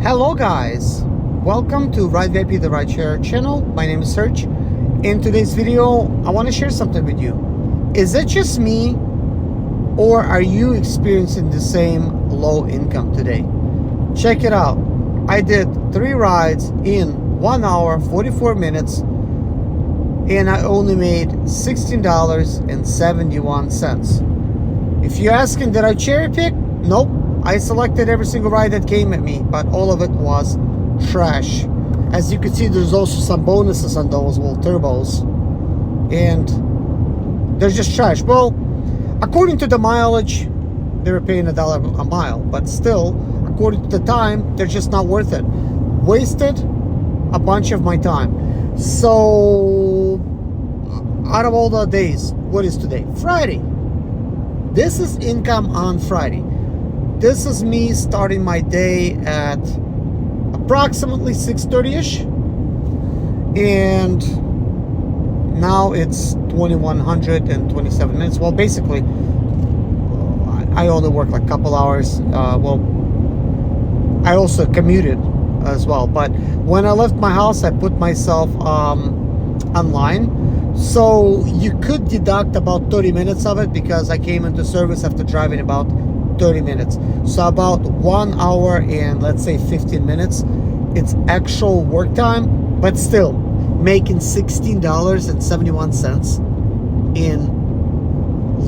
Hello guys, welcome to Ride VIP the Rideshare channel. My name is Serge. In today's video, I want to share something with you. Is it just me, or are you experiencing the same low income today? Check it out. I did 3 rides in 1 hour 44 minutes and I only made $16.71. If you're asking, did I cherry pick? Nope. I selected every single ride that came at me, but all of it was trash. As you can see, there's also some bonuses on those little turbos, and they're just trash. Well, according to the mileage, they were paying $1 a mile, but still, according to the time, they're just not worth it. Wasted a bunch of my time. So, out of all the days, what is today? Friday. This is income on Friday. This is me starting my day at approximately 6:30ish, and now it's 2127 minutes. Well, basically, I only work like a couple hours. I also commuted as well. But when I left my house, I put myself online. So you could deduct about 30 minutes of it because I came into service after driving about 30 minutes. So about 1 hour and let's say 15 minutes. It's actual work time, but still making $16.71 in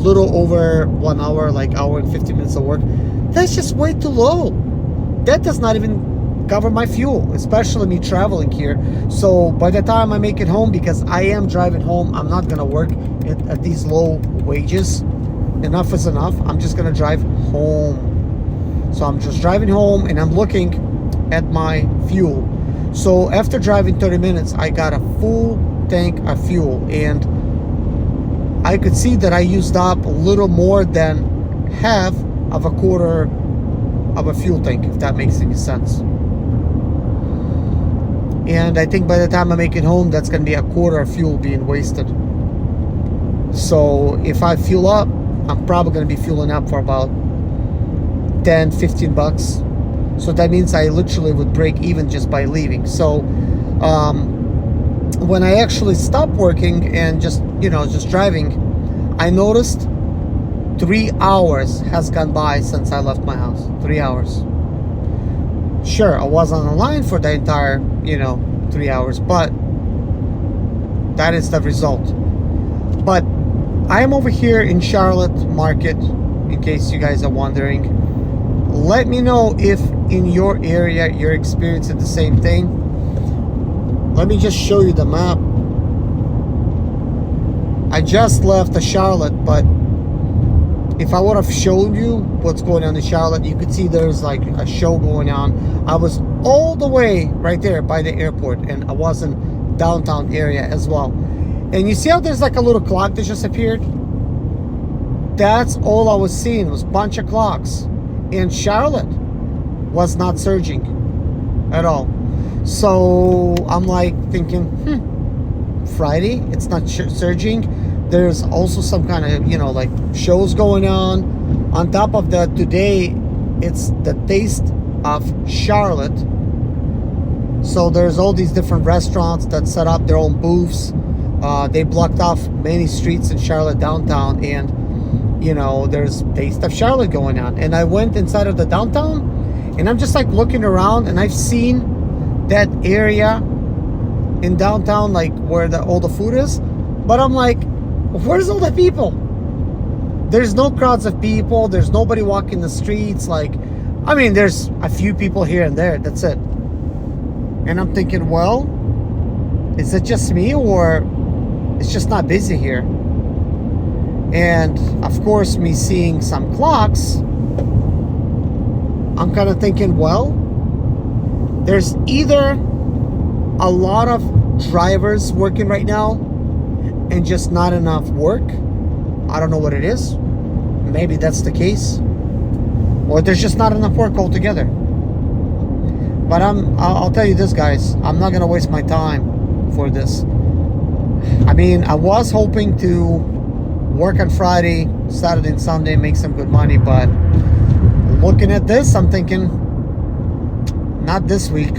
little over 1 hour, like hour and 50 minutes of work. That's just way too low. That does not even cover my fuel, especially me traveling here. So by the time I make it home, because I am driving home, I'm not gonna work at these low wages. Enough is enough. I'm just gonna drive home. So I'm just driving home and I'm looking at my fuel. So after driving 30 minutes, I got a full tank of fuel, and I could see that I used up a little more than half of a quarter of a fuel tank, if that makes any sense. And I think by the time I make it home, that's gonna be a quarter of fuel being wasted. So if I fuel up, I'm probably gonna be fueling up for about 10-15 bucks. So that means I literally would break even just by leaving. So when I actually stopped working and just driving, I noticed 3 hours has gone by since I left my house. 3 hours. Sure, I was on the line for the entire 3 hours, but that is the result. But I am over here in Charlotte Market, in case you guys are wondering. Let me know if in your area you're experiencing the same thing. Let me just show you the map. I just left the Charlotte, but if I would have shown you what's going on in Charlotte, you could see there's like a show going on. I was all the way right there by the airport, and I was in downtown area as well. And you see how there's like a little clock that just appeared? That's all I was seeing, was a bunch of clocks. And Charlotte was not surging at all. So I'm like thinking, Friday, it's not surging. There's also some kind of, like shows going on. On top of that, today, it's the Taste of Charlotte. So there's all these different restaurants that set up their own booths. They blocked off many streets in Charlotte downtown, and there's Taste of Charlotte going on. And I went inside of the downtown, and I'm just like looking around, and I've seen that area in downtown, like where all the food is. But I'm like, where's all the people? There's no crowds of people. There's nobody walking the streets. There's a few people here and there. That's it. And I'm thinking, well, is it just me, or it's just not busy here? And of course, me seeing some clocks, I'm kind of thinking, well, there's either a lot of drivers working right now and just not enough work. I don't know what it is. Maybe that's the case. Or there's just not enough work altogether. But I'll tell you this, guys. I'm not going to waste my time for this. I was hoping to work on Friday, Saturday, and Sunday, make some good money. But looking at this, I'm thinking, not this week.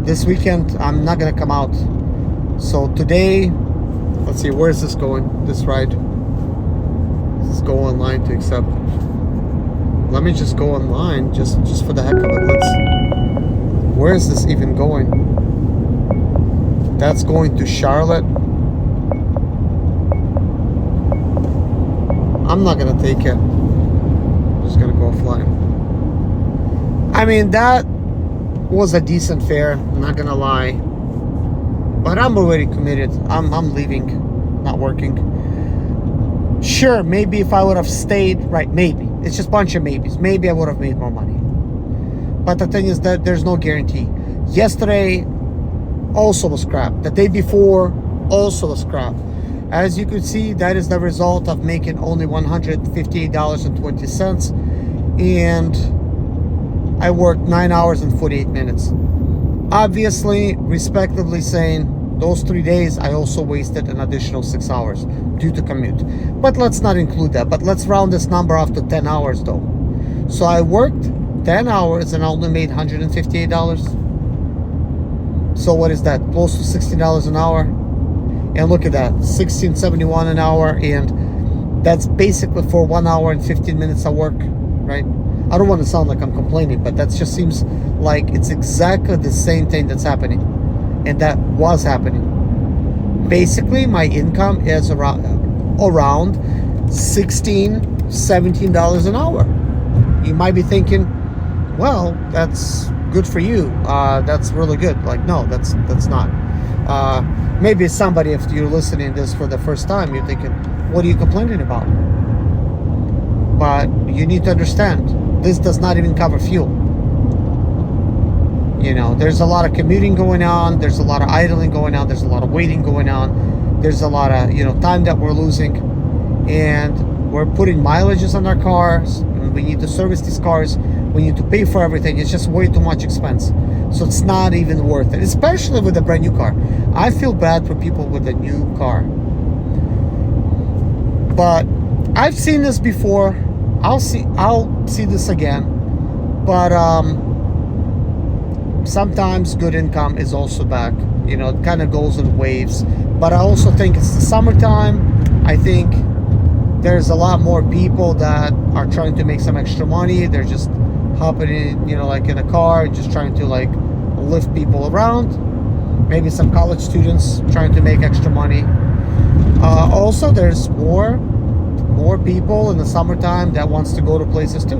This weekend, I'm not gonna come out. So today, let's see, where is this going? This ride. Let's go online to accept. Let me just go online, just for the heck of it. Where is this even going? That's going to Charlotte. I'm not gonna take it. I'm just gonna go flying. I mean, that was a decent fare, I'm not gonna lie. But I'm already committed. I'm leaving, not working. Sure, maybe if I would have stayed, right, maybe. It's just a bunch of maybes. Maybe I would have made more money. But the thing is that there's no guarantee. Yesterday also was crap. The day before also was crap. As you could see, that is the result of making only $158.20. And I worked 9 hours and 48 minutes. Obviously, respectively saying, those 3 days, I also wasted an additional 6 hours due to commute. But let's not include that. But let's round this number off to 10 hours though. So I worked 10 hours and I only made $158. So what is that? Close to $16 an hour. And look at that, $16.71 an hour. And that's basically for 1 hour and 15 minutes of work, right? I don't want to sound like I'm complaining, but that just seems like it's exactly the same thing that's happening. And that was happening. Basically, my income is around $16, $17 an hour. You might be thinking, well, that's good for you. That's really good. Like, no, that's not. Maybe somebody, if you're listening to this for the first time, you're thinking, what are you complaining about? But you need to understand, this does not even cover fuel. You know, there's a lot of commuting going on. There's a lot of idling going on. There's a lot of waiting going on. There's a lot of, time that we're losing. And we're putting mileages on our cars. And we need to service these cars. We need to pay for everything. It's just way too much expense. So it's not even worth it, especially with a brand new car. I feel bad for people with a new car. But I've seen this before. I'll see this again. But sometimes good income is also back. It kind of goes in waves. But I also think it's the summertime. I think there's a lot more people that are trying to make some extra money. They're just hopping in, like in a car, just trying to like lift people around. Maybe some college students trying to make extra money. Also, there's more people in the summertime that wants to go to places too.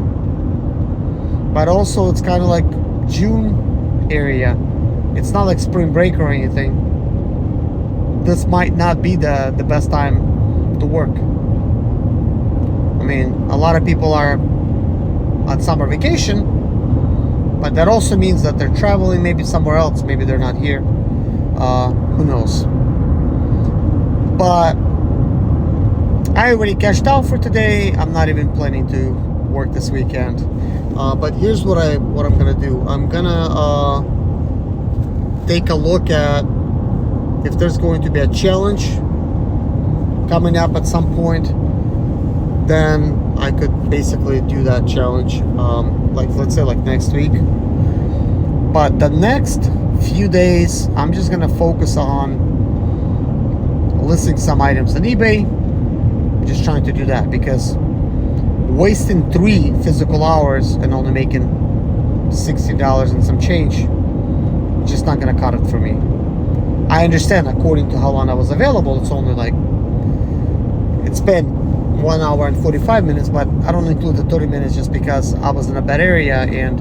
But also, it's kind of like June area. It's not like spring break or anything. This might not be the best time to work. I mean, a lot of people are on summer vacation, but that also means that they're traveling maybe somewhere else. Maybe they're not here. Who knows? But I already cashed out for today. I'm not even planning to work this weekend. But here's what I'm gonna do. I'm gonna take a look at if there's going to be a challenge coming up at some point. Then I could basically do that challenge, like let's say like next week. But the next few days, I'm just gonna focus on listing some items on eBay. Just trying to do that because wasting 3 physical hours and only making $60 and some change, just not gonna cut it for me. I understand according to how long I was available, it's only like, it's been 1 hour and 45 minutes, but I don't include the 30 minutes just because I was in a bad area and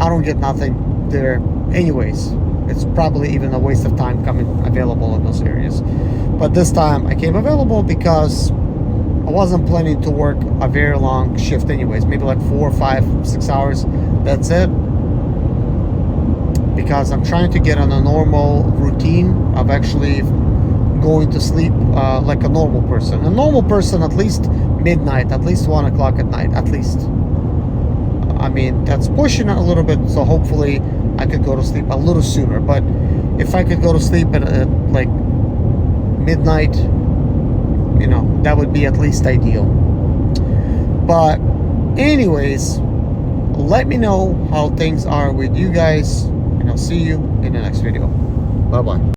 I don't get nothing there anyways. It's probably even a waste of time coming available in those areas. But this time I came available because I wasn't planning to work a very long shift anyways, maybe like 4, 5, 6 hours, that's it. Because I'm trying to get on a normal routine of actually going to sleep like a normal person. A normal person, at least midnight, at least 1 o'clock at night, at least. I mean, that's pushing it a little bit, so hopefully I could go to sleep a little sooner. But if I could go to sleep at like midnight, that would be at least ideal. But anyways, let me know how things are with you guys, and I'll see you in the next video. Bye bye.